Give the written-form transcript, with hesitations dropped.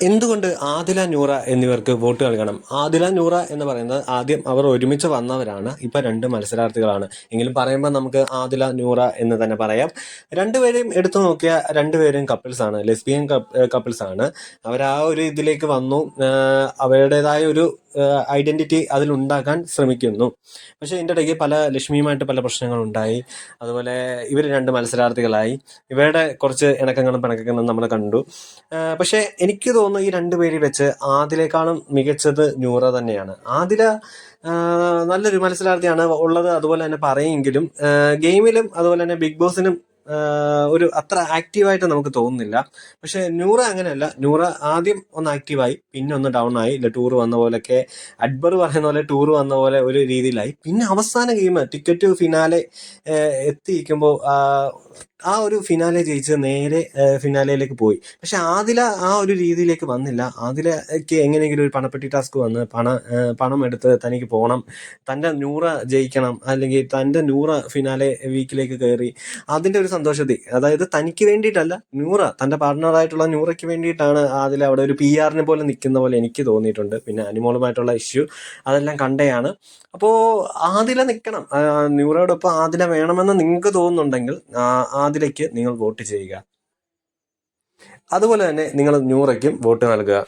എന്തുകൊണ്ട് ആദില നൂറ എന്നിവർക്ക് വോട്ട് നൽകണം? ആദില നൂറ എന്ന് പറയുന്നത് ആദ്യം അവർ ഒരുമിച്ച് വന്നവരാണ്. ഇപ്പൊ രണ്ട് മത്സരാർത്ഥികളാണ്. എങ്കിലും പറയുമ്പോൾ നമുക്ക് ആദില നൂറ എന്ന് തന്നെ പറയാം. രണ്ടുപേരെയും എടുത്തു നോക്കിയ രണ്ടുപേരും കപ്പിൾസ് ആണ്, ലെസ്ബിയൻ കപ്പിൾസ് ആണ്. അവർ ആ ഒരു ഇതിലേക്ക് വന്നു, അവരുടേതായ ഒരു ഐഡന്റിറ്റി അതിലുണ്ടാക്കാൻ ശ്രമിക്കുന്നു. പക്ഷെ ഇതിൻ്റെ ഇടയ്ക്ക് ലക്ഷ്മിയുമായിട്ട് പല പ്രശ്നങ്ങളുണ്ടായി. അതുപോലെ ഇവർ രണ്ട് മത്സരാർത്ഥികളായി. ഇവരുടെ കുറച്ച് ഇണക്കങ്ങളും പിണക്കങ്ങളും നമ്മൾ കണ്ടു. പക്ഷെ എനിക്ക് തോന്നുന്നു ഈ രണ്ടുപേരിൽ വെച്ച് ആദിലേക്കാളും മികച്ചത് നൂറ തന്നെയാണ്. ആദില നല്ലൊരു മത്സരാർത്ഥിയാണ് ഉള്ളത്, അതുപോലെ തന്നെ പറയെങ്കിലും ഗെയിമിലും അതുപോലെ തന്നെ ബിഗ് ബോസിനും ഒരു അത്ര ആക്റ്റീവായിട്ട് നമുക്ക് തോന്നുന്നില്ല. പക്ഷെ നൂറ അങ്ങനെയല്ല. നൂറ ആദ്യം ഒന്ന് ആക്റ്റീവായി, പിന്നെ ഒന്ന് ഡൗൺ ആയി. ഇല്ല, ടൂർ വന്ന പോലെയൊക്കെ അക്ബർ പറയുന്ന പോലെ ടൂർ വന്ന പോലെ ഒരു രീതിയിലായി. പിന്നെ അവസാന ഗെയിം ടിക്കറ്റ് ഫിനാലെ എത്തിയിരിക്കുമ്പോൾ ആ ഒരു ഫിനാലെ ജയിച്ച് നേരെ ഫിനാലയിലേക്ക് പോയി. പക്ഷെ ആദില ആ ഒരു രീതിയിലേക്ക് വന്നില്ല. ആദിലയ്ക്ക് എങ്ങനെയെങ്കിലും ഒരു പണപ്പെട്ടി ടാസ്ക് വന്ന് പണം എടുത്ത് തനിക്ക് പോകണം, തൻ്റെ നൂറ ജയിക്കണം, അല്ലെങ്കിൽ തൻ്റെ നൂറ ഫിനാലെ വീക്കിലേക്ക് കയറി അതിൻ്റെ ഒരു സന്തോഷത്തിൽ, അതായത് തനിക്ക് വേണ്ടിയിട്ടല്ല, നൂറ തൻ്റെ പാർട്ട്ണറായിട്ടുള്ള നൂറയ്ക്ക് വേണ്ടിയിട്ടാണ് ആദില അവിടെ ഒരു PR പോലെ നിൽക്കുന്ന പോലെ എനിക്ക് തോന്നിയിട്ടുണ്ട്. പിന്നെ അനിമോളുമായിട്ടുള്ള ഇഷ്യൂ അതെല്ലാം കണ്ടെയാണ്. അപ്പോൾ ആദില നിൽക്കണം, നൂറയോടൊപ്പം ആദില വേണമെന്ന് നിങ്ങൾക്ക് തോന്നുന്നുണ്ടെങ്കിൽ ആദിലയ്ക്ക് നിങ്ങൾ വോട്ട് ചെയ്യുക. അതുപോലെ തന്നെ നിങ്ങൾ നൂറയ്ക്കും വോട്ട് നൽകുക.